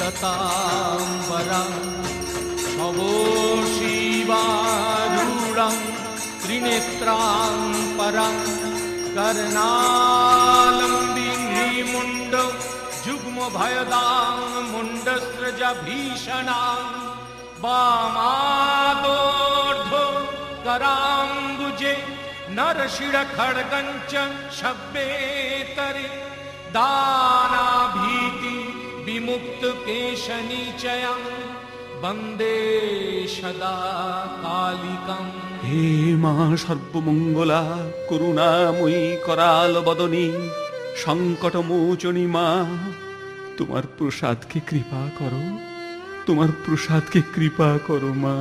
शताम्बरं शव शिवारूढं त्रिनेत्रां परं कर्णालम्बिनीमुण्डं जुग्मभयदां मुण्डस्रज भीषणां वामादोर्ध्व कराम्बुजे नरशिरखड्गञ्च शब्देतरे दानाभीति विमुक्तकेशनीचयं वन्दे सदा कालिकम्। হে মা সর্বমঙ্গলা, করুণাময়ী कराल বদনী, সংকট মোচনী মা, তোমার প্রসাদকে কৃপা করো, তোমার প্রসাদকে কৃপা করো মা।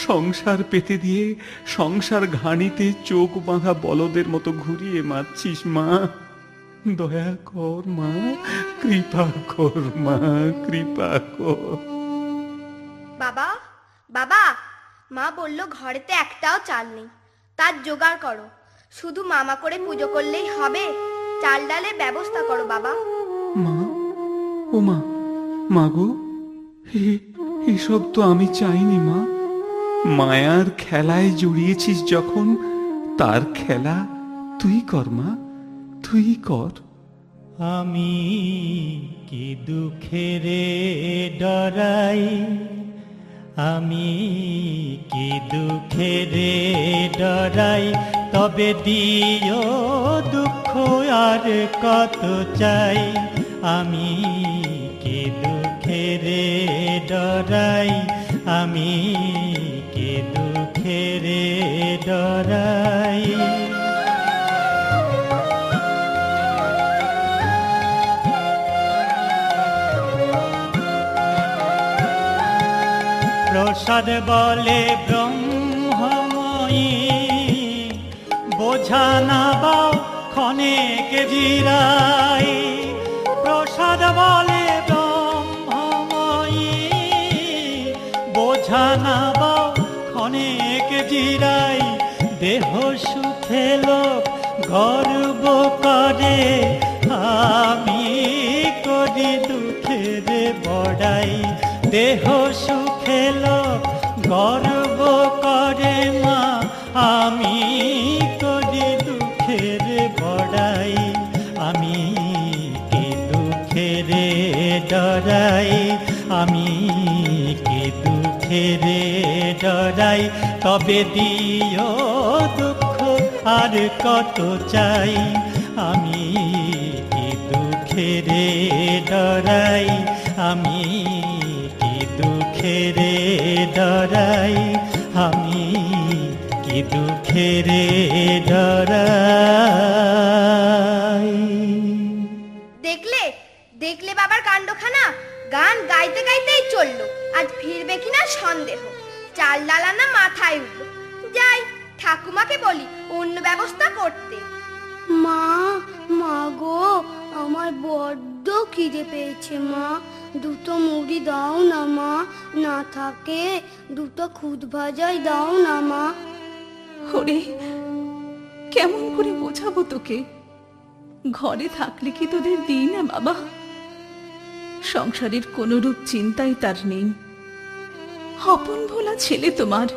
সংসার পেতে দিয়ে সংসার ঘানিতে চোখ বাঁধা বলদের মতো ঘুরিয়ে মারছিস মা, দয়া কর মা, কৃপা কর মা, কৃপা কর। বাবা বাবা, মা বলল ঘরেতে একটাও চাল নেই, তার জোগাড় করো। শুধু মামা করে পুজো করলেই হবে? চাল ডালের ব্যবস্থা করো বাবা। মা, ও মা, মা গো, এসব তো আমি চাইনি মা। মায়ার খেলায় জড়িয়েছিস যখন, তার খেলা তুই কর মা, তুই কর। আমি কি দুঃখেরে ডরাই, আমি কি দুঃখেরে ডরাই, তবে দিও দুঃখ আর কত চাই। আমি কি দুঃখেরে ডরাই, আমি কি দুঃখেরে ডরাই। প্রসাদ বলে ব্রহ্মময়ী, বোঝা না বাও ক্ষণেক জিরাই। প্রসাদ বলে ব্রহ্মময়ী, বোঝা না বাও ক্ষণেক জিরাই। দেহ সুখে লোক গর্ব করে, আমি করি দুঃখের বড়াই। দেহ সুখে লোক গর্ব করে মা, আমি করি দুঃখের বড়াই। আমি কি দুঃখের ডরাই, আমি কি দুঃখের ডরাই, তবে দিও দুঃখ আর কত চাই। আমি কি দুঃখের ডরাই, আমি কি দুঃখের ডরাই, আমি কি দুঃখের ডরাই। দেখলে দেখলে বাবার কাণ্ডখানা, গান গাইতে গাইতেই চললো। আজ ফিরবে কিনা সন্দেহ। চাল ডালানা মাথায় উঠলো। যাই ঠাকুমাকে বলি অন্য ব্যবস্থা করতে। মা, মা গো, আমার বড্ড খিদে পেয়েছে মা, দুটো মুড়ি দাও না মা, না থাকে দুটো খুদ ভাজাই দাও না মা। ওরে, কেমন করে বোঝাবো তোকে? ঘরে থাকলে কি তোদের দিই না বাবা? সংসারের কোনরূপ চিন্তাই তার নেই। আপন ভোলা ছেলে তোমার,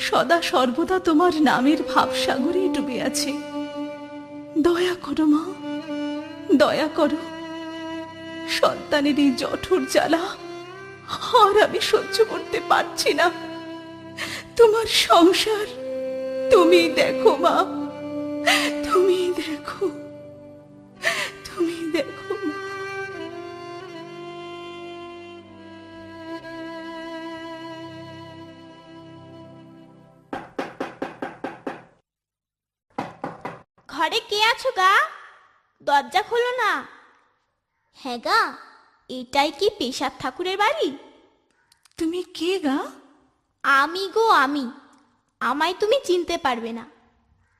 সদা সর্বদা তোমার নামের ভাবসাগরে ডুবে আছে। দয়া করো মা, দয়া করো। সন্তানের এই জঠর জ্বালা আর আমি সহ্য করতে পারছি না। তোমার সংসার তুমি দেখো মা, তুমি দেখো, তুমি দেখো মা। ঘরে কে আছো গা? দরজা খোলো না। হ্যাঁ গা, এটাই কি পেশাব ঠাকুরের বাড়ি? তুমি কে গা? আমি গো আমি। আমায় তুমি চিনতে পারবে না।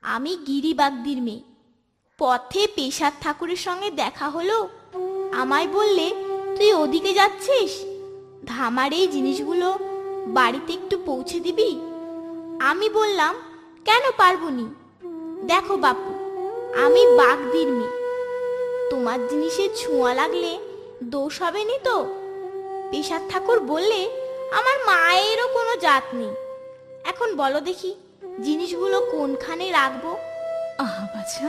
আমি গিরিবাগদির মেয়ে। পথে পেশাব ঠাকুরের সঙ্গে দেখা হলো। আমায় বললে তুই ওদিকে যাচ্ছিস, ধামার এই জিনিসগুলো বাড়িতে একটু পৌঁছে দিবি। আমি বললাম কেন পারবনি। দেখো বাপু, আমি বাগদির মেয়ে, তোমার জিনিসের ছোঁয়া লাগলে দোষ হবে নি তো? পেশার ঠাকুর বললে আমার মায়েরও কোনো জাত নেই। এখন বলো দেখি জিনিসগুলো কোনখানে রাখবো? আহা বাছা,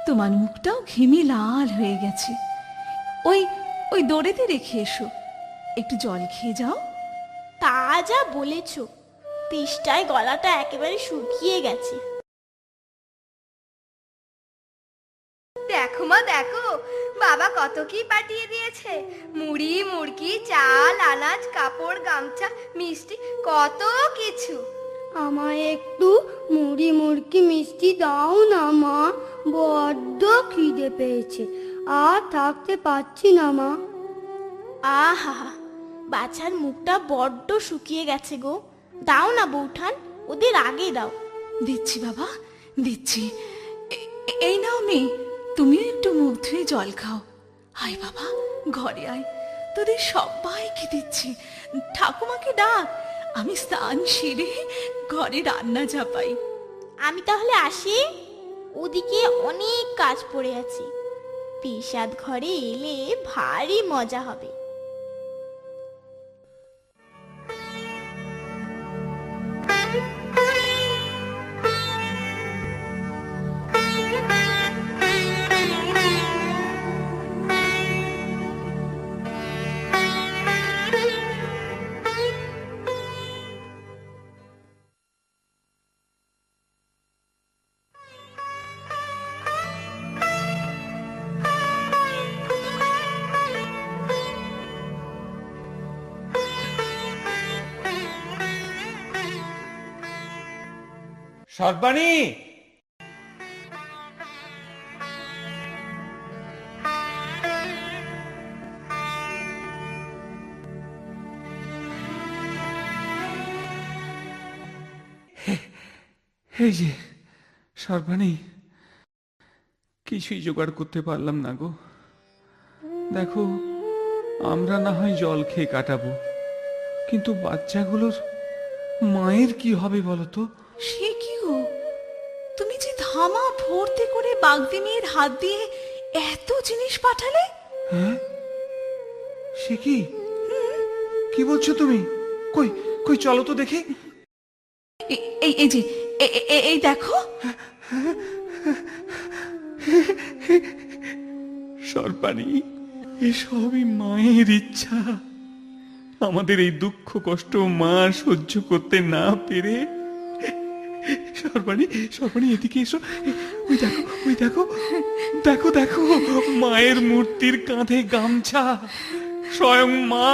তোমার মুখটাও ঘেমে লাল হয়ে গেছে। ওই ওই দড়িতে রেখে এসো, একটু জল খেয়ে যাও। তা যা বলেছ, তেষ্টায় গলাটা একেবারে শুকিয়ে গেছে। দেখো মা দেখো, বাবা কত কি পাঠিয়ে দিয়েছে। মুড়ি মুড়কি, চাল, আনাজ, কাপড়, গামছা, মিষ্টি, কত কিছু। আমায় একটু মুড়ি মুড়কি মিষ্টি দাও না মা, বড্ড খিদে পেয়েছে, আর থাকতে পারছি না মা। আহা, বাছার মুখটা বড্ড শুকিয়ে গেছে গো। দাও না বৌঠান, ওদের আগে দাও। দিচ্ছি বাবা, দিচ্ছি। এই নাও মেয়ে, তুমিও একটু মুখ ধুয়ে জল খাও। আয় বাবা, ঘরে আয়, তোদের সবাইকে দিচ্ছি। ঠাকুমাকে ডাক, আমি স্নান সেরে ঘরে রান্না চাপাই। আমি তাহলে আসি, ওদিকে অনেক কাজ পড়ে আছে। পেশাদ ঘরে এলে ভারী মজা হবে। সর্বাণী, এই যে সর্বাণী, কিছুই জোগাড় করতে পারলাম না গো। দেখো, আমরা না হয় জল খেয়ে কাটাবো, কিন্তু বাচ্চাগুলোর মায়ের কি হবে বলো তো? সে কি গো, তুমি যে ধামা ভর্তি করে বাগদি মেয়ের হাত দিয়ে এত জিনিস পাঠালে? হ্যাঁ, সে কি? কি বলছো তুমি? কই কই চলো তো দেখি। এই যে এই দেখো। সর্বাণী, এসবই মায়ের ইচ্ছা। আমাদের এই দুঃখ কষ্ট মা সহ্য করতে না পেরে। সর্বাণী, সর্বাণী এদিকে এসো। ওই দেখো, ওই দেখো, দেখো দেখো, মায়ের মূর্তির কাঁধে গামছা। স্বয়ং মা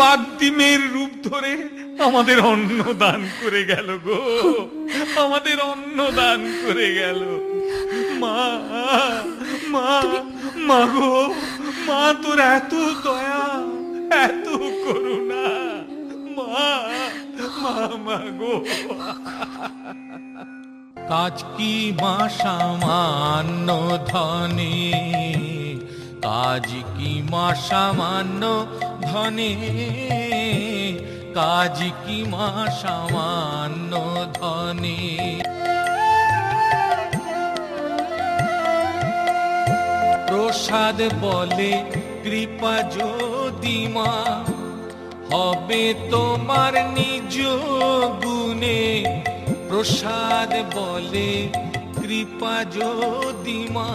বাগদিমের রূপ ধরে আমাদের অন্ন দান করে গেল গো, আমাদের অন্ন দান করে গেল। মা, মা, মা গো, মা তোর এত দয়া, এত করুণা, মা, মা, মা গো। কাজ কি মা সামান্য ধনে, কাজ কি মা সামান্য ধনে, কাজ কি মা সামান্য ধনে। প্রসাদ বলে কৃপা যদি মা, হবে তোমার নিজ গুণে। প্রসাদ বলে কৃপা যদি মা,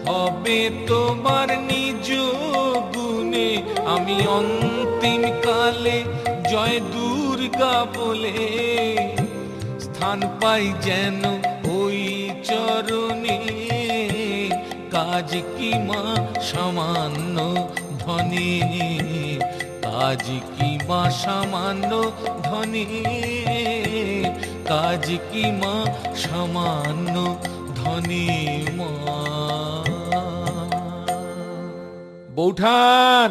হবে তোমার নিজ গুণে। আমি অন্তিম কালে জয় দুর্গা বলে স্থান পাই যেন ওই চরণে। কাজ কি মা সামান্য ধনে, কাজ কি মা সামান্য ধনে, কাজ কি মা সামান্য ধনে। মা বৌঠান,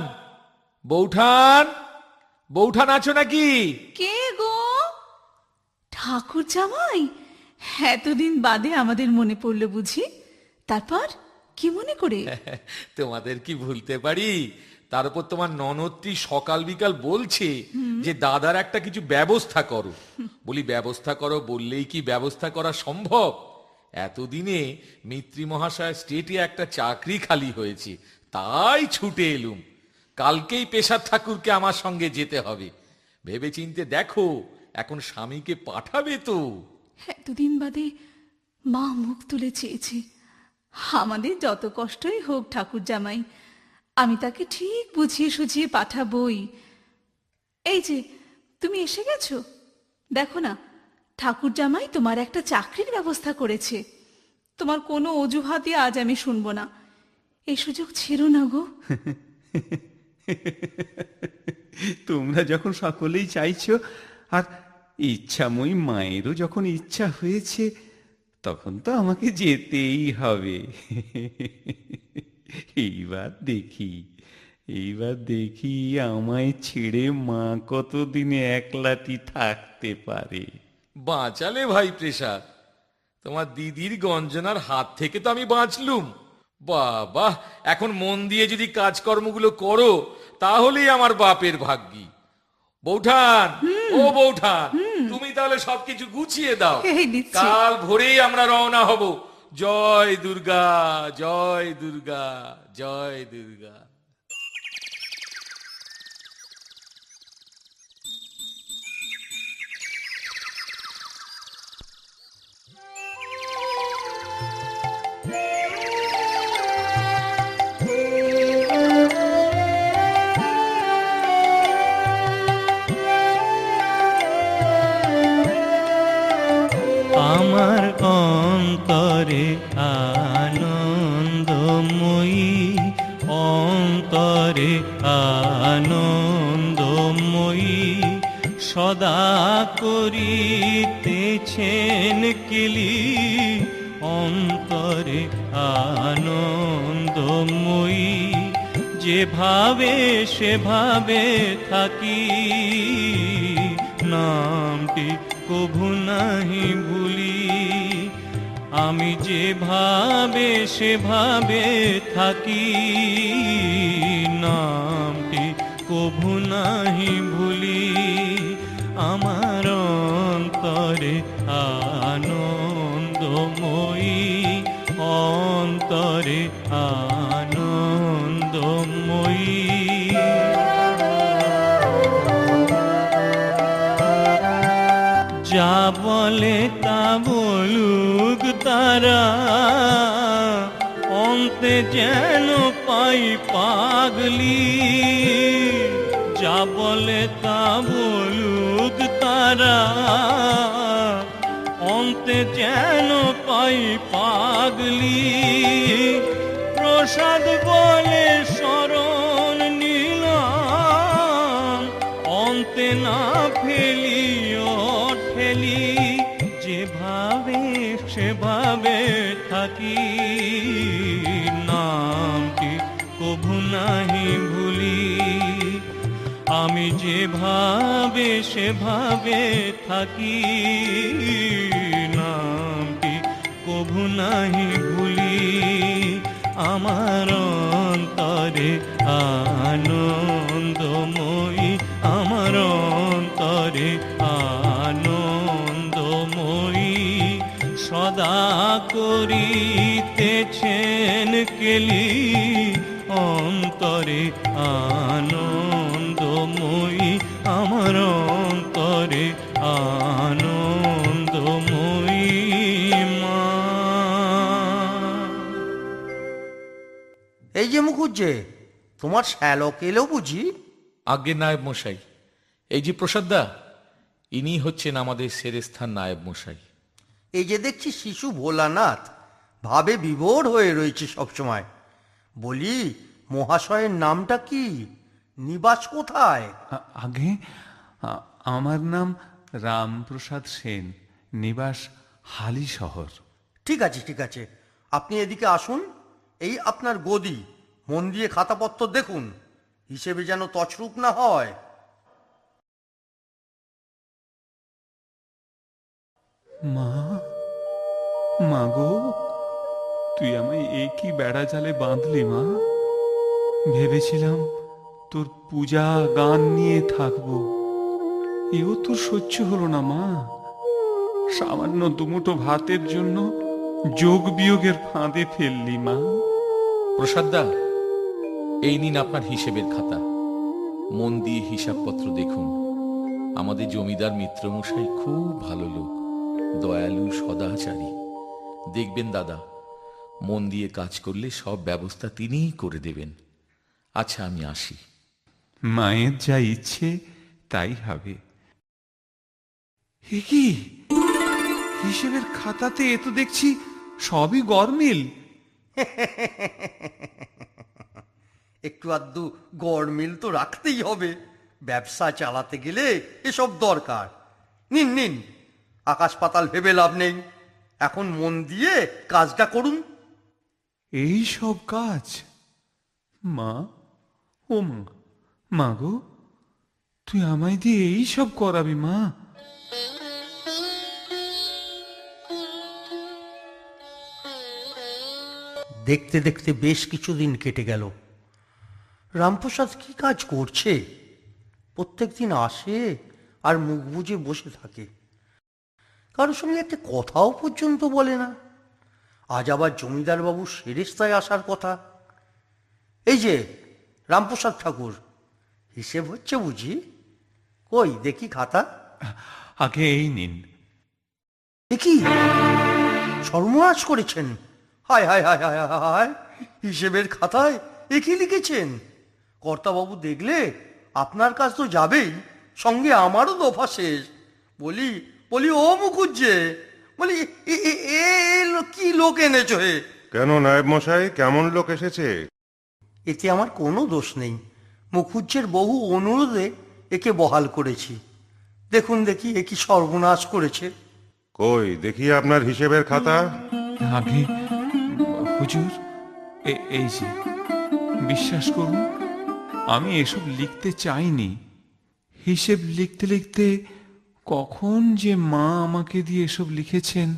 বৌঠান, বৌঠান আছো নাকি? কে গো? ঠাকুর জামাই, এতদিন বাদে আমাদের মনে পড়লো বুঝি? তারপর কি মনে করে? তোমাদের কি ভুলতে পারি? তার উপর তোমার ননদটি সকাল বিকাল বলছে যে দাদার একটা কিছু ব্যবস্থা করো। বলি ব্যবস্থা করো বললেই কি ব্যবস্থা করা সম্ভব? এতদিনে মিত্রি মহাশয় স্টেটে একটা চাকরি খালি হয়েছে, তাই ছুটে এলুম। কালকেই পেশার ঠাকুরকে আমার সঙ্গে যেতে হবে। ভেবেচিন্তে দেখো, এখন স্বামীকে পাঠাবে তো। এতদিন বাদে মা মুখ তুলে চেয়েছে। আমাদের যত কষ্টই হোক ঠাকুর জামাই, আমি তাকে ঠিক বুঝিয়ে সুঝিয়ে পাঠাবই। এই যে তুমি এসে গেছো, দেখো না ঠাকুর জামাই তোমার একটা চাকরির ব্যবস্থা করেছে। তোমার কোনো অজুহাতই আজ আমি শুনবো না। এই সুযোগ ছেড়ো না গো। তোমরা যখন সকলেই চাইছো, আর ইচ্ছাময়ী মায়েরও যখন ইচ্ছা হয়েছে, তখন তো আমাকে যেতেই হবে। এইবার দেখি আমায় ছেড়ে মা কতদিনে একলাটি থাকতে পারে। বাঁচালে ভাই প্রেসাদ, তোমার দিদির গঞ্জনার হাত থেকে তো আমি বাঁচলুম। বাবা, এখন মন দিয়ে যদি কাজকর্মগুলো করো, তাহলেই আমার বাপের ভাগ্যি। বৌঠান, ও বৌঠান, তুমি তাহলে সবকিছু গুছিয়ে দাও। এই দিচ্ছি। কাল ভোরেই আমরা রওনা হব। জয় দুর্গা, জয় দুর্গা, জয় দুর্গা। আমার অন্তরে আনন্দময়ী, অন্তরে আনন্দময়ী, সদা করিতেছেন কেলি, অন্তরে আনন্দময়ী। যেভাবে সেভাবে থাকি, নামটি কভু নাহি ভুলি। আমি যেভাবে সেভাবে থাকি, নামটি কভু নাহি ভুলি। আমার অন্তরে আনন্দময়ী, অন্তরে আনন্দময়ী। যা বলে তা বলুক তারা, অন্তে যেন পাই পাগলি। যা বলে তা বলুক তারা, অন্তে যেন পাই পাগলি। প্রসাদ বলে শরণ নিলাম, অন্তে না ফেলিও ঠেলি। যেভাবে সেভাবে থাকি, নামটি কভু নাহি ভুলি। আমি যেভাবে সেভাবে থাকি, নামটি কভু নাহি ভুলি। আমার অন্তরে আনন্দময়ী, আমার অন্তরে আনন্দময়ী, সদা করিতেছেন কেলি, অন্তরে আনন্দময়ী, আমার অন্তরে আনন্দময়ী মা। এই যে মুখুজ্জে, তোমার শ্যালক এলো বুঝি? আজ্ঞে নায়েব মশাই, এই যে প্রসাদদা, ইনি হচ্ছেন আমাদের সেরেস্থান নায়েব মশাই। এই যে দেখছি শিশু ভোলানাথ ভাবে বিভোর হয়ে রয়েছে সবসময়। বলি, মহাশয়ের নামটা কি? নিবাস কোথায়? আগে আমার নাম রামপ্রসাদ সেন, নিবাস হালি শহর। ঠিক আছে ঠিক আছে, আপনি এদিকে আসুন। এই আপনার গদি, মন দিয়ে খাতাপত্র দেখুন, হিসেবে যেন তছরূপ না হয়। মা, মা গো, তুই আমায় এ কি বেড়া জালে বাঁধলি মা? ভেবেছিলাম তোর পূজা গান নিয়ে থাকবো, এও তোর সহ্য হলো না মা। সামান্য দুমুঠো ভাতের জন্য যোগ বিয়োগের ফাঁদে ফেললি মা। প্রসাদদা, এই নিন আপনার হিসেবের খাতা, মন দিয়ে হিসাবপত্র দেখুন। আমাদের জমিদার মিত্রমশাই খুব ভালো লোক, দয়ালু, সদাচারী। দেখবেন দাদা, মন দিয়ে কাজ করলে সব ব্যবস্থা তিনিই করে দেবেন। আচ্ছা, আমি আসি। মায়ের যা ইচ্ছে তাই হবে। এ কি, হিসেবের খাতাতে এ তো দেখছি সবই গরমিল। একটু আধটু গড়মিল তো রাখতেই হবে, ব্যবসা চালাতে গেলে এসব দরকার। নিন নিন, আকাশ পাতাল ভেবে লাভ নেই, এখন মন দিয়ে কাজটা করুন। এই সব কাজ? মা, ও মা, মা গো, তুই আমায় দিয়ে এই সব করাবি মা? দেখতে দেখতে বেশ কিছুদিন কেটে গেল। রামপ্রসাদ কি কাজ করছে? প্রত্যেকদিন আসে আর মুখ বুজে বসে থাকে, কারোর সঙ্গে একটা কথাও পর্যন্ত বলে না। আজ আবার জমিদার বাবু সেরেস্তায় আসার কথা। এই যে রামপ্রসাদ ঠাকুর, হিসেব হচ্ছে বুঝি? কই দেখি খাতা। আগে এই নিন। এ কি সর্বনাশ করেছেন! হায় হায় হায় হায় হায়, হিসেবের খাতায় এ কি লিখেছেন? কর্তাবাবু দেখলে আপনার কাজ তো যাবেই, সঙ্গে আমারও দফা শেষ। বলি বলি ও মুখুজ্জে, বলি কি লোক এনেছ হে? কেন নায়েব মশাই, কেমন লোক এসেছে? এতে আমার কোনো দোষ নেই, মুখুজ্জের বহু অনুরোধে একে বহাল করেছি। দেখুন দেখি এ কি সর্বনাশ করেছে। কই দেখি আপনার হিসেবের খাতা। আগে হুজুর, এই যে, বিশ্বাস করুন, আমি এসব লিখতে চাইনি। হিসেব লিখতে লিখতে কখন যে মা আমাকে দিয়ে এসব লিখেছেন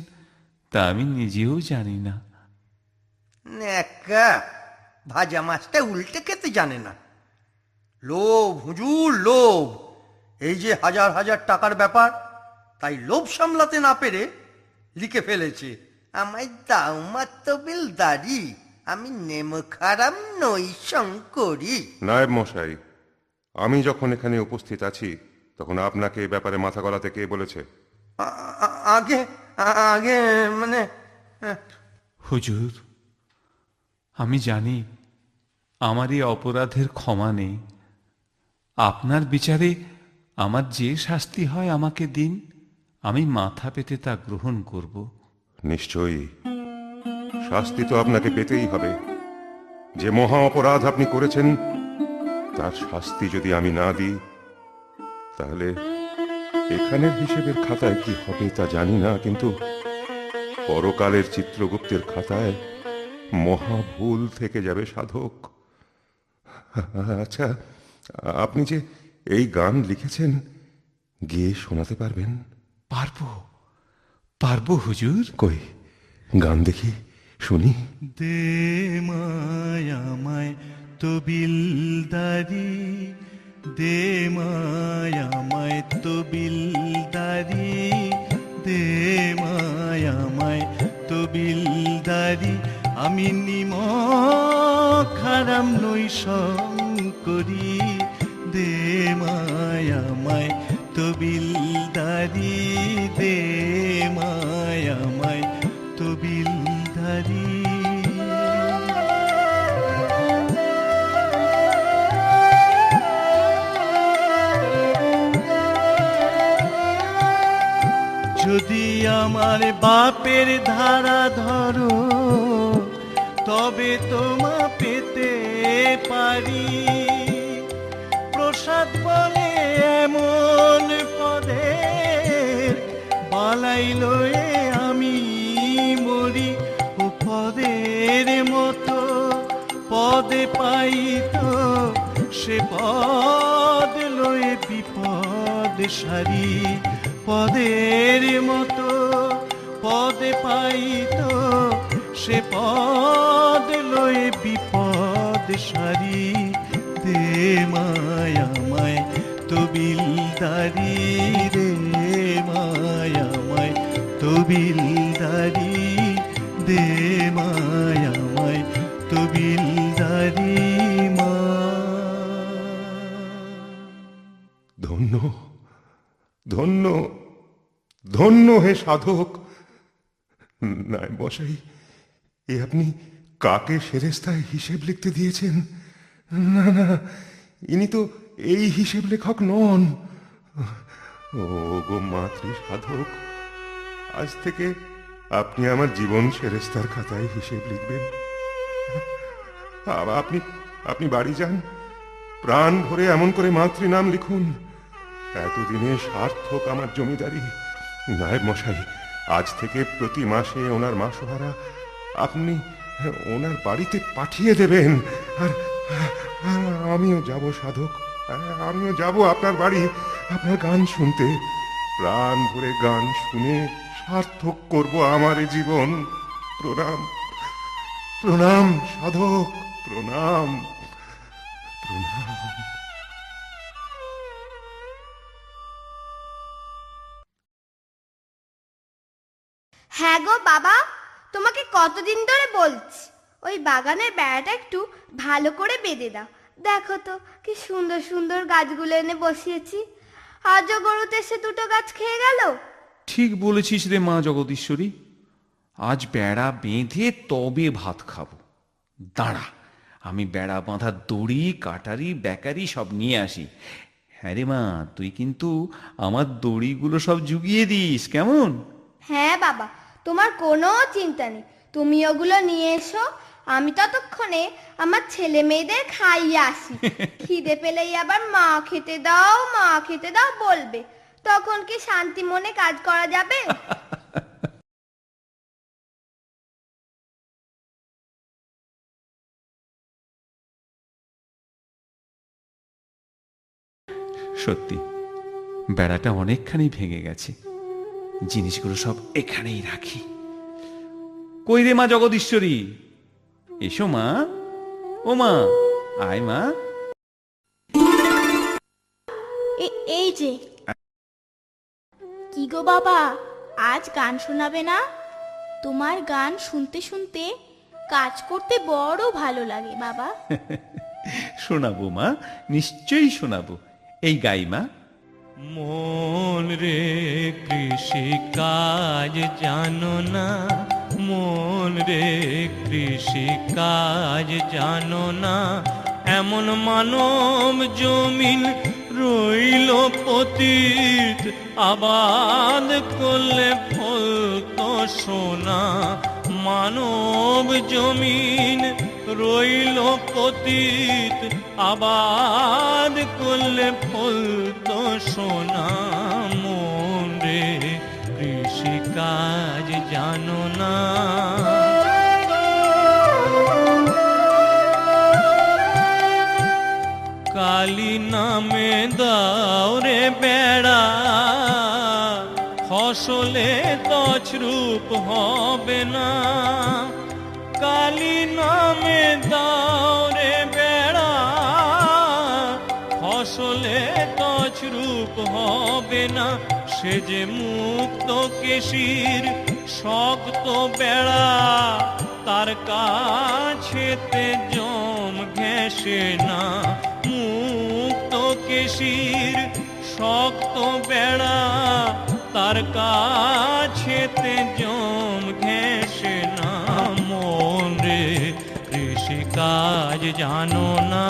তা আমি নিজেও জানি না। ন্যাকা, ভাজা মাছটা উল্টে খেতে জানে না। লোভ হুজুর, লোভ। এই যে হাজার হাজার টাকার ব্যাপার, তাই লোভ সামলাতে না পেরে লিখে ফেলেছে, আমায় দাও মাত্তবিল দাড়ি, আমি নেমখারাম নই শঙ্করী। নায়েব মশাই, আমি যখন এখানে উপস্থিত আছি তখন আপনাকে এ ব্যাপারে মাথা গলাতে কে বলেছে? আগে আগে মানে হুজুর, আমি জানি আমার এই অপরাধের ক্ষমা নেই। আপনার বিচারে আমার যে শাস্তি হয় আমাকে দিন, আমি মাথা পেতে তা গ্রহণ করব। নিশ্চয়ই শাস্তি তো আপনাকে পেতেই হবে। যে মহা অপরাধ আপনি করেছেন তার শাস্তি যদি আমি না দিই, তাহলে এখানের হিসেবের খাতায় কি হবে তা জানি না, কিন্তু পরকালের চিত্রগুপ্তের খাতায় মহা ভুল থেকে যাবে সাধক। আচ্ছা, আপনি যে এই গান লিখেছেন, গেয়ে শোনাতে পারবেন? পারবো, পারবো হুজুর। কই গান দেখি, শুনি। দে মায়ামায় তবিলদারি, দে মায়ামায় তবিলদারি, দে মায়ামায় তবিলদারি, আমি নিমখারাম নই শঙ্করী, দে মায়ামায় তবিলদারি, দে মায়ামায় তবিলদারি। যদি আমার বাপের ধারা ধরো, তবে তোমা পেতে পারি। প্রসাদ বলে এমন পদের বালাই লয়ে আমি মরি, ও পদের মতো পদে পাইত সে পদ লয়ে বিপদ সারি। পদের মতো পদে পাইত সে পদ লয়ে বিপদ সারি। দে মায়ামায় তবিলদারি, রে মায়ামায় তবিলদারি, দে মায়ামায় তবিলদারি মা। ধন্য ধন্য হে সাধক। নাই মশাই, এ আপনি কাকে সেরেস্তায় হিসেব লিখতে দিয়েছেন? না না, ইনি তো এই হিসেব লেখক নন। ও গো মাতৃ সাধক, আজ থেকে আপনি আমার জীবন সেরেস্তার খাতায় হিসেব লিখবেন। আপনি আপনি বাড়ি যান, প্রাণ ভরে এমন করে মাতৃ নাম লিখুন। এতদিনে সার্থক আমার জমিদারি। নায়েব মশাই, আজ থেকে প্রতি মাসে ওনার মাসোহারা আপনি ওনার বাড়িতে পাঠিয়ে দেবেন। আর আর আমিও যাব সাধক, আমিও যাব আপনার বাড়ি আপনার গান শুনতে। প্রাণ ভরে গান শুনে সার্থক করব আমার এ জীবন। প্রণাম প্রণাম সাধক, প্রণাম প্রণাম। হ্যাঁ গো বাবা, তোমাকে কতদিন ধরে বলছি ওই বাগানের বেড়াটা একটু ভালো করে বেঁধে দাও। দেখো তো কি সুন্দর সুন্দর গাছগুলো এনে বসিয়েছি। আজও গরুতে এসে দুটো গাছ খেয়ে গেল। ঠিক বলেছিস রে মা জগদীশ্বরী, আজ বেড়া বেঁধে তবে ভাত খাবো। দাঁড়া, আমি বেড়া বাঁধার দড়ি, কাটারি, ব্যাকারি সব নিয়ে আসি। হ্যাঁ রে মা, তুই কিন্তু আমার দড়িগুলো সব জুগিয়ে দিস, কেমন? হ্যাঁ বাবা, তোমার কোনো চিন্তা নেই, তুমি ওগুলো নিয়ে এসো। আমি ততক্ষণে আমার ছেলে মেয়েদের খাইয়ে আসি। খিদে পেলেই আবার মা খেতে দাও, মা খেতে দাও বলবে। তখন কি শান্তি মনে কাজ করা যাবে? সত্যি বেড়াটা অনেকখানি ভেঙে গেছে। জিনিসগুলো সব এখানেই রাখি। কই রে মা জগদীশ্বরী, এসো মা। ও মা, আয় মা। এই যে। কি গো বাবা, আজ গান শোনাবে না? তোমার গান শুনতে শুনতে কাজ করতে বড় ভালো লাগে বাবা। শোনাবো মা, নিশ্চয়ই শোনাবো। এই গাই মা। মন রে কৃষি কাজ জানো না, মন রে কৃষি কাজ জানো না। এমন মানব জমিন রইল পতিত, আবাদ করলে ফল তো সোনা। মানব জমিন রইল পতিত, আবাদ করলে ফল তো সোনা। মন রে কৃষি কাজ জানো না। কালী নামে দাও রে বেড়া, ফসলে তছরূপ হবে না। কালী নামে দাও রে বেড়া, ফসলে তছরূপ হবে না। সে যে মুক্ত কেশির শক্ত বেড়া, তার কাছেতে জম ঘেঁষে না। মুক্ত কেশির শক্ত বেড়া, তার কাছেতে জম ঘেঁষে না। মন রে কৃষি কাজ জানো না।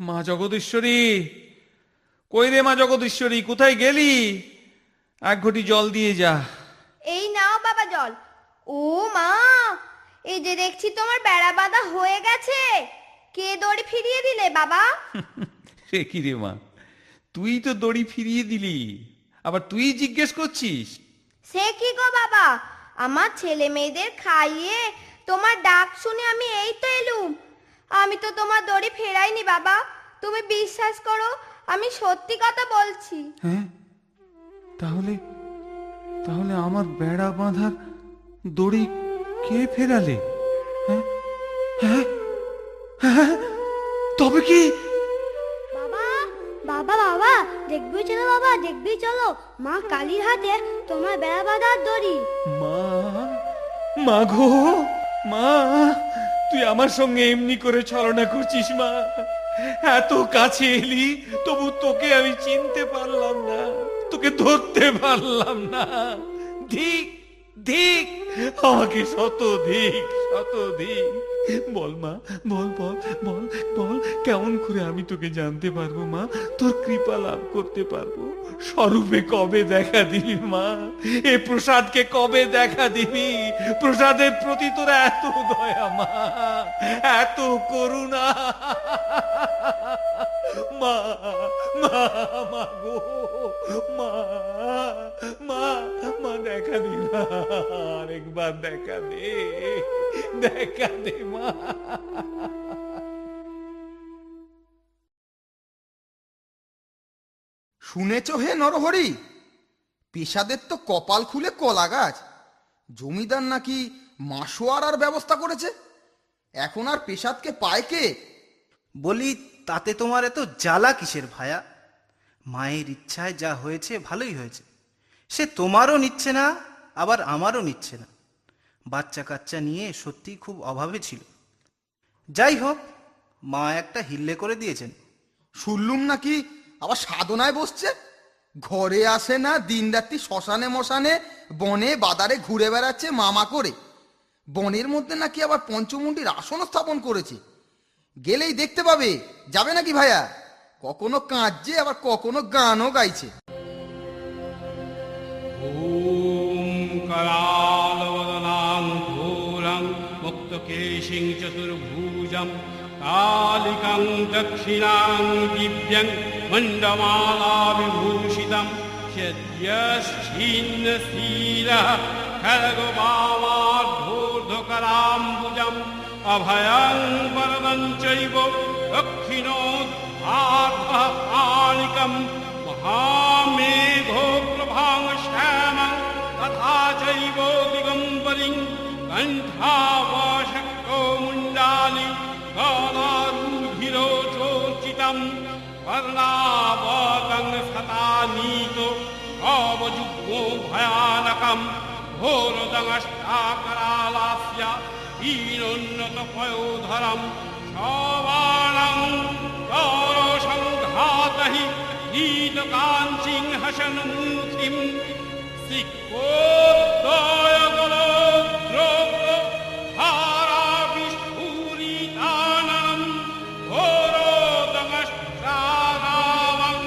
মা জগদীশ্বরী, কই রে মা জগদীশ্বরী, কোথায় গেলি? এক ঘটি জল দিয়ে যা। এই নাও বাবা জল। ও মা, এই যে দেখছি তোমার বেড়া বাঁধা হয়ে গেছে। কে দড়ি ফিরিয়ে দিলে বাবা? সে কি রে মা, তুই তো দড়ি ফিরিয়ে দিলি, আবার তুই জিজ্ঞেস করছিস? সে কি গো বাবা, আমার ছেলে মেয়েদের খাইয়ে তোমার ডাক শুনে আমি এই তো এলুম। আমি তো তোমার দড়ি ফেরাইনি বাবা, তুমি বিশ্বাস করো, আমি সত্যি কথা বলছি। হ্যাঁ, তাহলে তাহলে আমার বেড়া বাঁধার দড়ি কে ফেরালে? হ্যাঁ হ্যাঁ হ্যাঁ, তবে কি? বাবা বাবা বাবা, দেখবি চলো বাবা, দেখবি চলো, মা কালীর হাতে তোমার বেড়া বাঁধার দড়ি। মা, মা গো, মা, তুই আমার সঙ্গে এমনি করে ছলনা করছিস মা? এত কাছে এলি তবু তোকে আমি চিনতে পারলাম না, তোকে ধরতে পারলাম না। ধিক ধিক, আমাকে শত ধিক, শত ধিক। বল মা, বল বল বল বল, কেমন করে আমি তোকে জানতে পারবো মা, তোর কৃপা লাভ করতে পারবো? স্বরূপে কবে দেখা দিবি মা? এ প্রসাদকে কবে দেখা দিবি? প্রসাদের প্রতি তোর এত দয়া মা, এত করুণা। মা মা মা গো, মা মা মা, দেখা দি মা, আরেকবার দেখা দে, দেখা দে মা। শুনেছ হে নরহরি, পেশাদের তো কপাল খুলে কলা গাছ। জমিদার নাকি মাসোয়ারার ব্যবস্থা করেছে। এখন আর পেশাদকে পায় কে? বলি, তাতে তোমার এত জ্বালা কিসের ভায়া? মায়ের ইচ্ছায় যা হয়েছে ভালোই হয়েছে। সে তোমারও নিচ্ছে না, আবার আমারও নিচ্ছে না। বাচ্চা কাচ্চা নিয়ে সত্যি খুব অভাবে ছিল। যাই হোক, মা একটা হিল্লে করে দিয়েছেন। শুনলুম নাকি আবার সাধনায় বসছে। ঘরে আসে না, দিনরাত্রি শ্মশানে মশানে বনে বাদারে ঘুরে বেড়াচ্ছে মামা করে। বনের মধ্যে নাকি আবার পঞ্চমুণ্ডির আসন স্থাপন করেছে। গেলেই দেখতে পাবে। যাবে নাকি ভাইয়া? কখনো কাঁদছে, আবার কখনো গানও গাইছে। ॐ करालवदनां घोरं मुक्तकेशिं चतुर्भुजं कालिकं दक्षिणां दिव्यं मण्डमालाविभूषितं यद्यश्चिन्नशीलः खड्गवामार्धोर्ध्वकराम्बुजम् अभयं वरदं चैव दक्षिणोद्धार्तः पाणिकं महामेघो प्रभां श्यामं तथा चैव दिगम्बरिं कण्ठावशक्तो मुण्डालि गदारूढिरोचोर्चितं वर्णावतं सतानीतो भावजुग्मो भयानकं घोरदंष्टाकरालास्य हीनोन्नतपयोधरं शवाणं गौरवसङ्घातहि नीतकाञ्चिं हसन्मूर्तिं सिक्कोद्दयगलोद्रोग्धाराविस्फुरिताननं घोरोदंष्ट्रारावं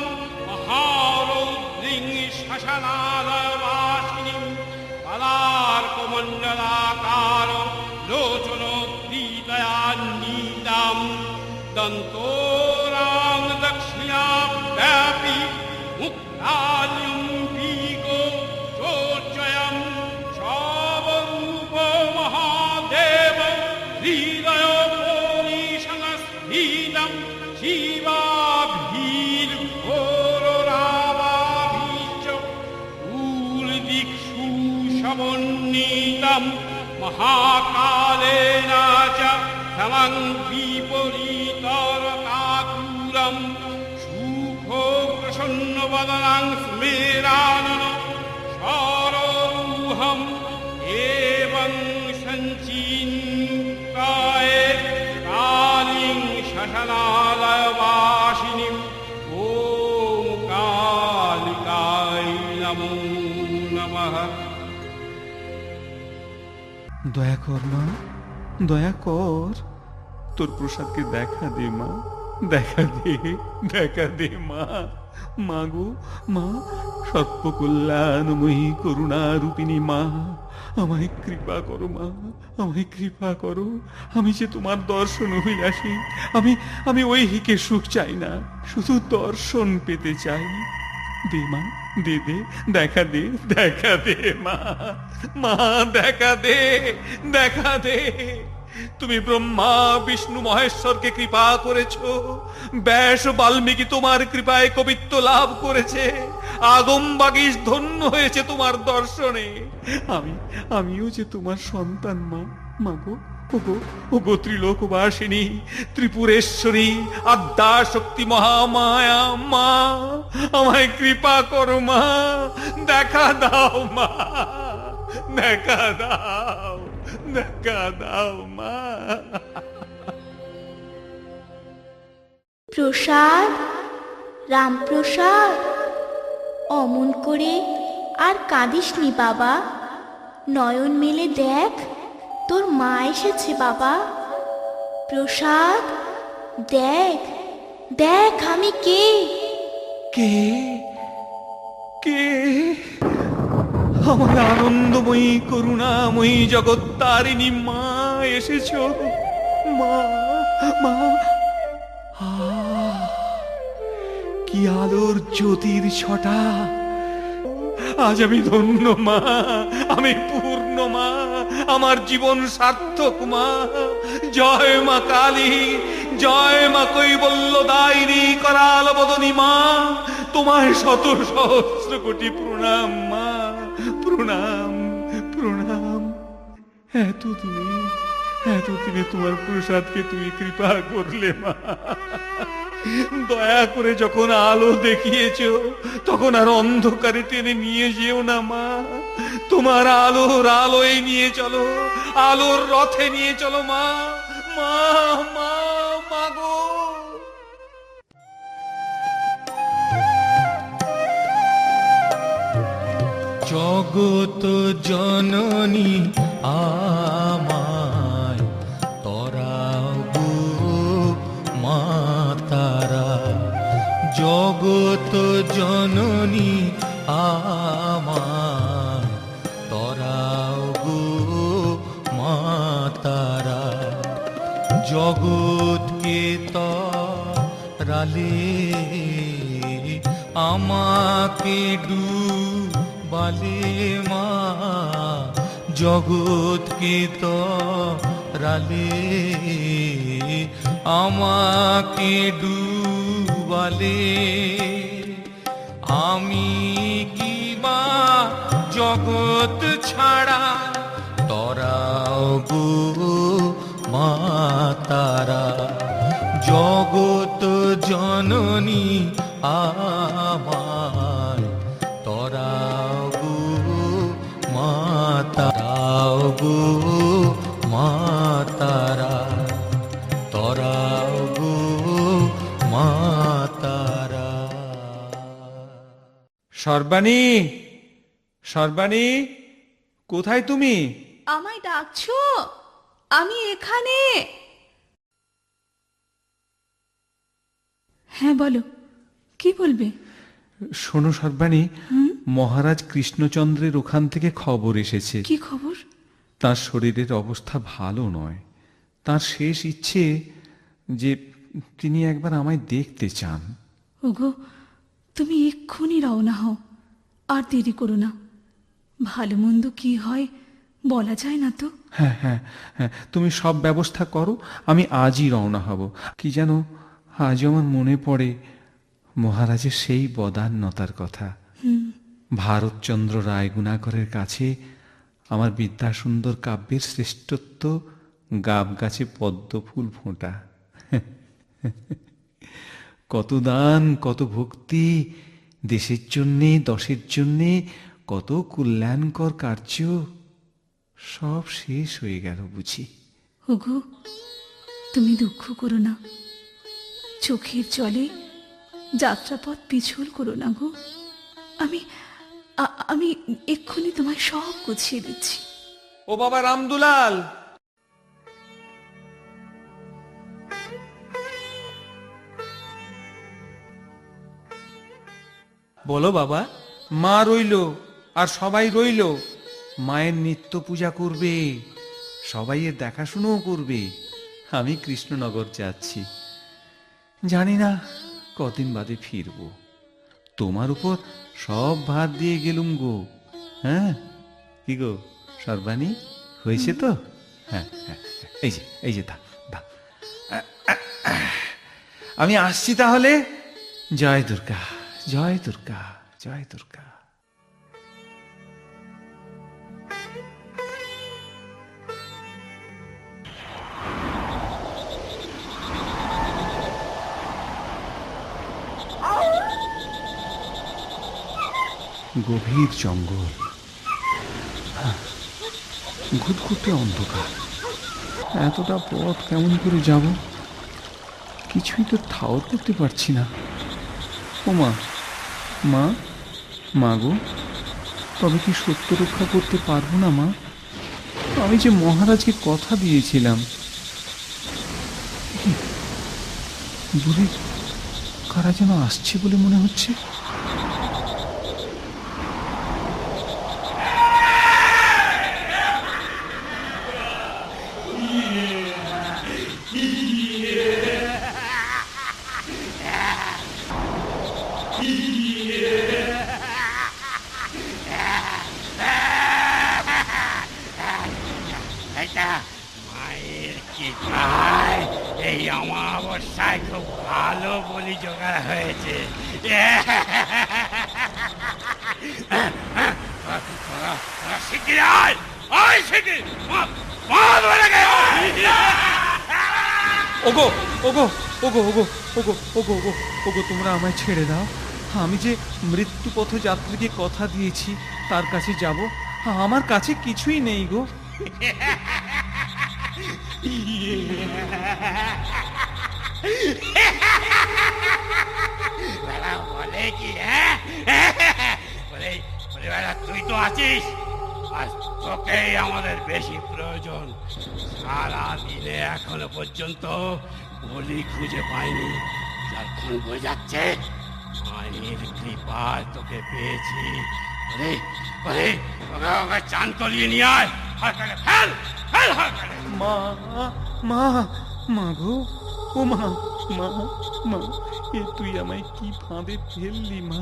महारौद्रिं शशनालयवासिनीं कलार्कमण्डलाकारं लोचनोत्थितयान्नीतां दन्तोरां दक्षिणाव्यापी मुक्तालिम्बिको चोर्चयं शावरूप महादेव हृदयोपनिषङ्गस्थितं शिवाभिर्घोररावाभिश्च ऊर्दिक्षु समन्वितं महाकालेन च समं विपरीतरकाकुलं सुखो प्रसन्नवदनं स्मेरानन शररूहम् एवं सञ्चिन्ताये कालीं शशनालयवासिनीं ॐ कालिकाय नमो नमः। দয়া কর মা, দয়া কর, তোর প্রসাদকে দেখা দে মা, দেখা দে, দেখা দে মা। মা গো মা, সর্বকল্যাণময়ী করুণা রূপিণী মা, আমায় কৃপা করো মা, আমায় কৃপা করো। আমি যে তোমার দর্শন অভিলাষী। আমি ওই হিকে সুখ চাই না, শুধু দর্শন পেতে চাই। দে মা, দে দে, দেখা দে, দেখা দে মা, মা দেখা দে, দেখা দে। তুমি ব্রহ্মা বিষ্ণু মহেশ্বরকে কৃপা করেছো, ব্যাস বাল্মীকি তোমার কৃপায় কবিত্ব লাভ করেছে, আগম বাগীশ ধন্য হয়েছে তোমার দর্শনে। আমিও যে তোমার সন্তান মা, মাগো ওগো, ওগো ত্রিলোকবাসিনী, ত্রিপুরেশ্বরী, আদ্যা শক্তি মহামায়া মা, আমায় কৃপা করো মা, দেখা দাও মা, দেখা দাও, দেখা দাও মা। প্রসাদ, রামপ্রসাদ, অমন করে আর কাঁদিসনি বাবা। নয়ন মেলে দেখ, তোর মা এসেছে বাবা। প্রসাদ, দেখ দেখ আমি কে। কে কে আমার আনন্দময়ী করুণাময়ী জগত্তারিণী মা এসেছ। মা মা কি আলোর জ্যোতির ছটা! আজ আমি ধন্য মা, আমি পূর্ণ মা, আমার জীবন সার্থক মা। জয় মা কালী, জয় মা কৈবল্য দায়িনী করাল বদনী মা, তোমায় শত সহস্র কোটি প্রণাম মা, প্রণাম প্রণাম। এতদিনে তোমার প্রসাদকে তুমি কৃপা করলে মা। দয়া করে যখন আলো দেখিয়েছো তখন আর অন্ধকারে টেনে নিয়ে যেও না মা। তোমার আলোর আলোয় নিয়ে চলো, আলোর রথে নিয়ে চলো মা। মা মা মা গো। জগত জননী আমায় তরাও গো মা তারা। জগত জননী আমায় তরাও গো মা তারা। জগৎকে তরালে আমাকে ডুবালে মা। জগৎকে তরালে আমাকে ডুবালে। আমি কি মা জগৎ ছাড়া তরাও গো মা তারা। জগৎ জননী আমায় তরাও গো মা তারাও গো মা তারা। তরাও গো মা তারা। সর্বাণী, সর্বাণী, কোথায় তুমি? আমায় ডাকছো? আমি এখানে। হ্যাঁ বলো, কি বলবে? শোনো সর্বাণী, মহারাজ কৃষ্ণচন্দ্রের ওখান থেকে খবর এসেছে। কি খবর? তার শরীরের অবস্থা ভালো নয়। তার শেষ ইচ্ছে যে তিনি একবার আমায় দেখতে চান। ওগো, তুমি এক্ষুনি রওনা হও, আর দেরি করো না। ভালো মন্দ কি হয় বলা যায় না তো। হ্যাঁ হ্যাঁ হ্যাঁ, তুমি সব ব্যবস্থা করো, আমি আজই রওনা হব। কি যেন আজও আমার মনে পড়ে মহারাজের সেই বদান্যতার কথা। ভারতচন্দ্র রায়গুণাকরের কাছে আমার বিদ্যাসুন্দর কাব্যের শ্রেষ্ঠত্ব গাব গাছে পদ্ম ফুল ফোঁটা। কত দান, কত ভক্তি, দেশের জন্যে দশের জন্যে কত কল্যাণকর কার্য, সব শেষ হয়ে গেল বুঝি। ওগো, তুমি দুঃখ করো না, চোখের জলে যাত্রাপথ পিছল করো না গো। আমি এক্ষুনি তোমায় সব গুছিয়ে দিচ্ছি। ও বাবা রামদুলাল, বলো বাবা। মা রইল আর সবাই রইল। মায়ের নিত্য পূজা করবে, সবাই এর দেখাশুনোও করবে। আমি কৃষ্ণনগর যাচ্ছি, জানি না কদিন বাদে ফিরব। তোমার উপর সব ভার দিয়ে গেলুম গো। হ্যাঁ কি গো সর্বাণী, হয়েছে তো? হ্যাঁ হ্যাঁ, এই যে আমি আসছি তাহলে। জয় দুর্গা, জয় দুর্গা, জয় দুর্গা। গভীর জঙ্গল, ঘুটঘুটে অন্ধকার। এতটা পথ কেমন করে যাব? কিছুই তো ঠাউর করতে পারছি না। ও মা, মা, মা গো, তবে কি সত্য রক্ষা করতে পারবো না মা? আমি যে মহারাজকে কথা দিয়েছিলাম। দূরে কারা যেন আসছে বলে মনে হচ্ছে। মায়ের কি খায়, এই অমাবস্যায় খুব ভালো বলি জোগাড় হয়েছে। শিগগির আয়, আয় শিগগির, মা ধরে গেল। ওগো ওগো ওগো ওগো ওগো ওগো ওগো ওগো, তোমরা আমায় ছেড়ে দাও। আমি যে মৃত্যুপথ যাত্রীকে কথা দিয়েছি তার কাছে যাব। আমার কাছে কিছুই নেই গো। বলে কি, তুই তো আছিস, আর তোকেই আমাদের বেশি প্রয়োজন। সারা দিনে এখনো পর্যন্ত বলি খুঁজে পাইনি, যার খুন বয়ে যাচ্ছে। মায়ের কৃপায় তোকে পেয়েছি। ওকে চান করিয়ে নিয়ে আয়, ফেল ফেল। মা, মা, মা গো, ও মা, মা, মা, এ তুই আমায় কি ফাঁদে ফেললি মা?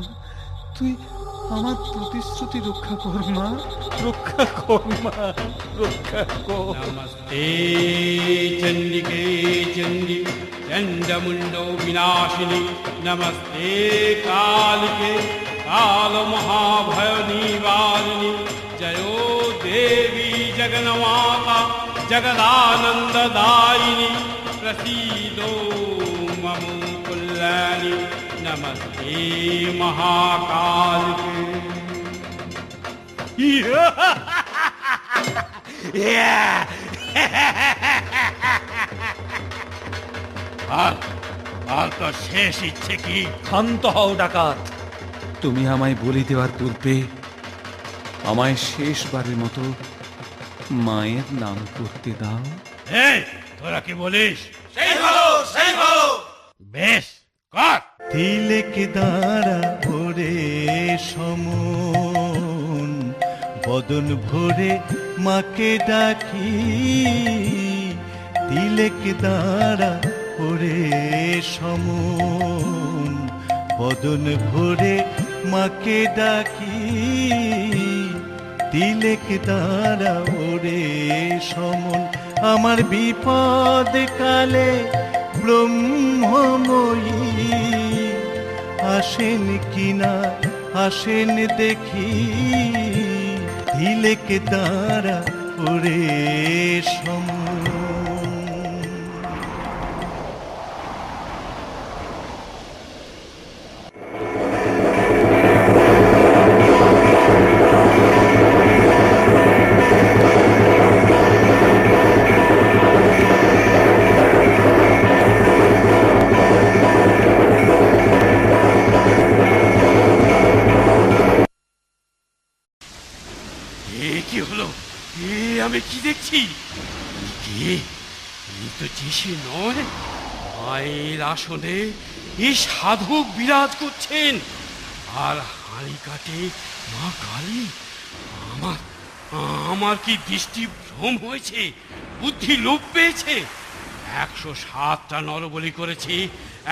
তুই আমার প্রতিশ্রুতি রক্ষা কর মা, রক্ষা কর মা, রক্ষা কর। নমস্তে চন্ডিকে চন্ডি চণ্ডমুণ্ডো বিনাশিনী, নমস্তে কালিকে কাল মহাভয় নিবারিণী, জয়ো দেবী জগন্মাতা जगदानंददायिनी, प्रसीदो मम कल्याणी, नमस्ते महाकाल আর তো শেষ ইচ্ছে কি? ক্ষান্ত হও ডাকাত। তুমি আমায় বলি দেওয়ার পূর্বে আমায় শেষবারের মতো মায়ের নাম করতে দাও। তোরা কি বলিস? সেই ভালো, সেই ভালো। বেশ কর। তিলেক দাঁড়া ভরে সমন, বদন ভরে মাকে ডাকি। তিলেক দাঁড়া ভরে সমন, বদন ভরে মাকে ডাকি। তিলেক দাঁড়া ওরে সমন, আমার বিপদ কালে ব্রহ্মময়ী আসেন কিনা আসেন দেখি। তিলেক দাঁড়া ওরে সমন। কি হলো? আমি কি দেখছি? এই তো যিশু নয়, মায়ের আসনে এই সাধক বিরাজ করছেন, আর হাঁড়ি কাটে মা কালী। আমার কি দৃষ্টি ভ্রম হয়েছে? বুদ্ধি লোপ পেয়েছে? 107টা নরবলি করেছি,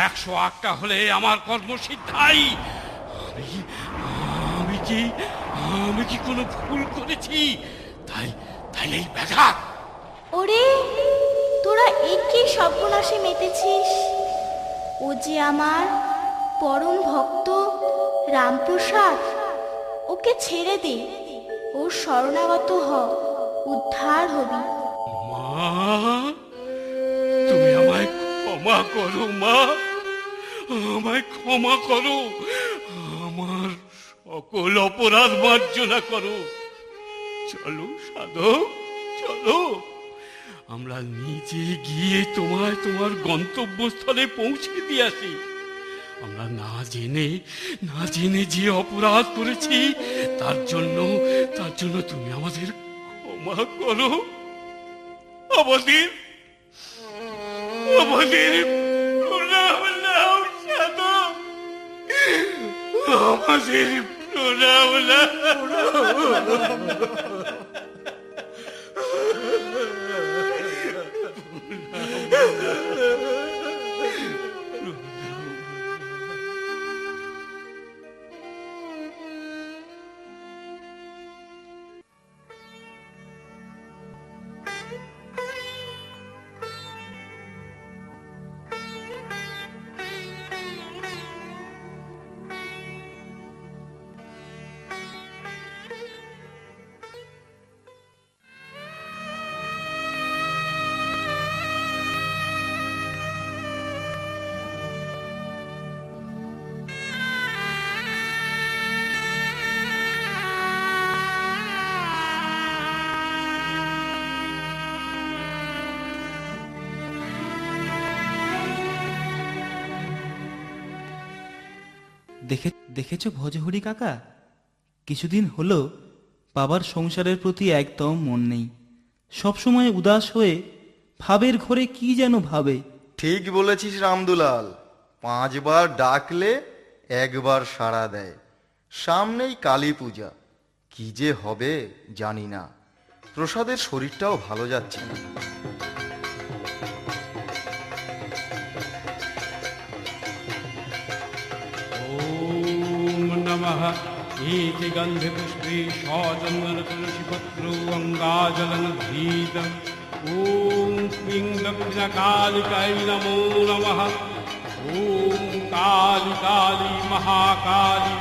108টা হলে আমার কর্মসিদ্ধাই। আমি কি কোনো ভুল করেছি? তাই এই ব্যাঘাত। ওরে, তোরা একই সর্বনাশে মেতেছিস। ও যে আমার পরম ভক্ত রামপ্রসাদ, ওকে ছেড়ে দে, ওর শরণাগত হ, উদ্ধার হবি। মা, তুমি আমায় ক্ষমা করো মা, আমায় ক্ষমা করো, আমার সকল অপরাধ মার্জনা করো। চলো সাধক, চলো, আমরা নিজে গিয়ে তোমার গন্তব্যস্থলে পৌঁছে দিয়ে আসি। আমরা না জেনে যে অপরাধ করেছি তার জন্য তুমি আমাদের ক্ষমা করো। আমাদের প্রণাম নাও সাধু, আমাদের প্রণাম নাও। দেখেছো ভজহরি কাকা, কিছুদিন হলো বাবার সংসারের প্রতি একদম মন নেই। সবসময় উদাস হয়ে ভাবের ঘরে কি যেন ভাবে। ঠিক বলেছিস রামদুলাল, 5 বার ডাকলে 1 বার সাড়া দেয়। সামনেই কালী পূজা, কি যে হবে জানি না। প্রসাদের শরীরটাও ভালো যাচ্ছে না। एति गन्धे पुष्पे सचन्दन तुलसीपत्रो अङ्गाजलनधीतम्। ॐ क्लीं दक्षिणकालिकायै नमो नमः। ॐ काली काली महाकाली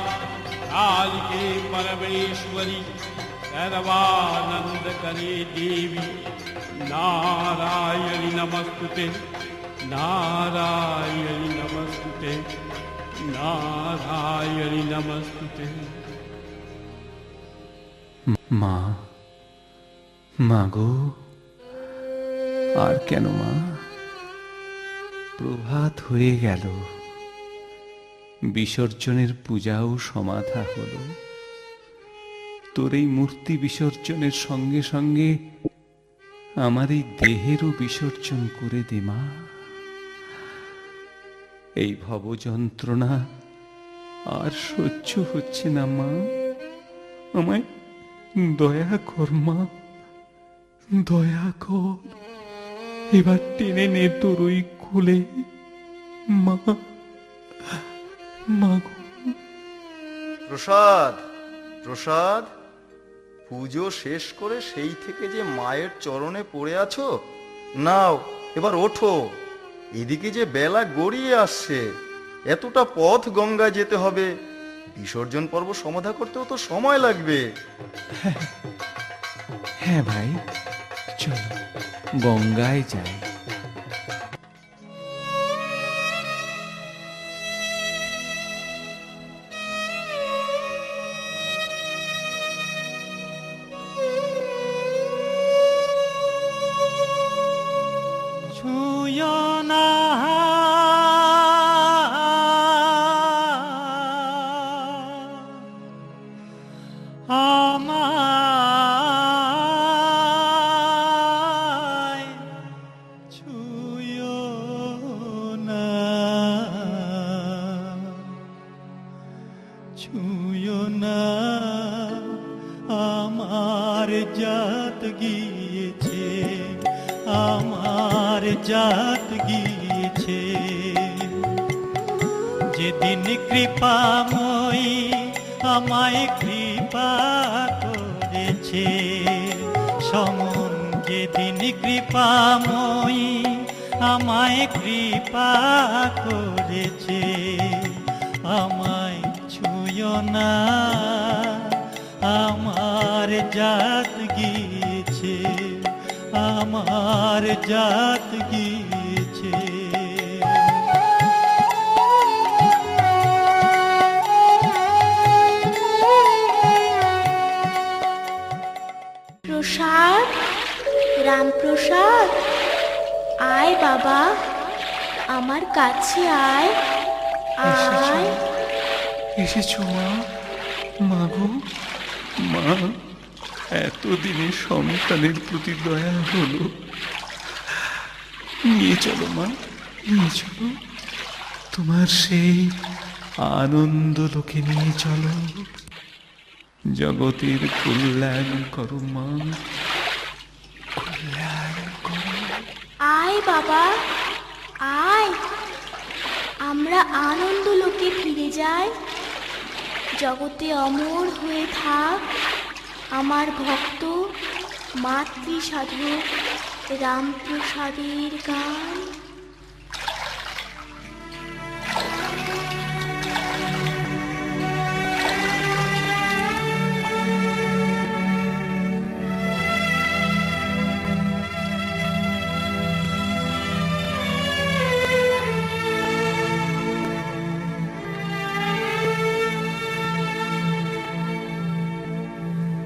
कालिके परमेश्वरी सर्वानन्दकरे देवी नारायणि नमस्तुते, नारायणि नमस्तुते, नारायणि नमस्तुते। মা গো, আর কেন মা? প্রভাত হয়ে গেল, বিসর্জনের পূজাও সমাধা হলো। তোর এই মূর্তি বিসর্জনের সঙ্গে সঙ্গে আমার এই দেহেরও বিসর্জন করে দে মা। এই ভব যন্ত্রণা আর সহ্য হচ্ছে না মা, আমায় দয়া কর মা, দয়া কর। এবার টেনে নে তোর ওই কোলে মা, মা গো। প্রসাদ, প্রসাদ, পুজো শেষ করে সেই থেকে যে মায়ের চরণে পড়ে আছো, নাও এবার ওঠো। এদিকে যে বেলা গড়িয়ে আসছে, এতটা পথ গঙ্গা যেতে হবে, বিসর্জন পর্ব সমাধা করতেও তো সময় লাগবে। হ্যাঁ ভাই, চলো গঙ্গায় যাই। ছুঁয়ো না, আমার জাত গিয়েছে, আমার জাত গিয়েছে। যেদিন কৃপাময়ী আমায় কৃপা করেছে, সমন যেদিন কৃপাময়ী আমায় কৃপা করেছে, আমায় ছুঁয়ো না, আমার জাত গিয়েছে, আমার জাত গিয়েছে। প্রসাদ, রামপ্রসাদ, আমার কাছে আয় আয়। এসেছো মা? মাগো মা, এতদিনে সন্তানের প্রতি দয়া হলো। নিয়ে চলো মা, নিয়ে চলো, তোমার সেই আনন্দ লোকে নিয়ে চলো। জগতের কল্যাণ করো মা, কল্যাণ করো। আয় বাবা আয়, আমরা আনন্দ লোকে ফিরে যাই। জগতে অমর হয়ে থাক আমার ভক্ত মাতৃ সাধক রামপ্রসাদের গান।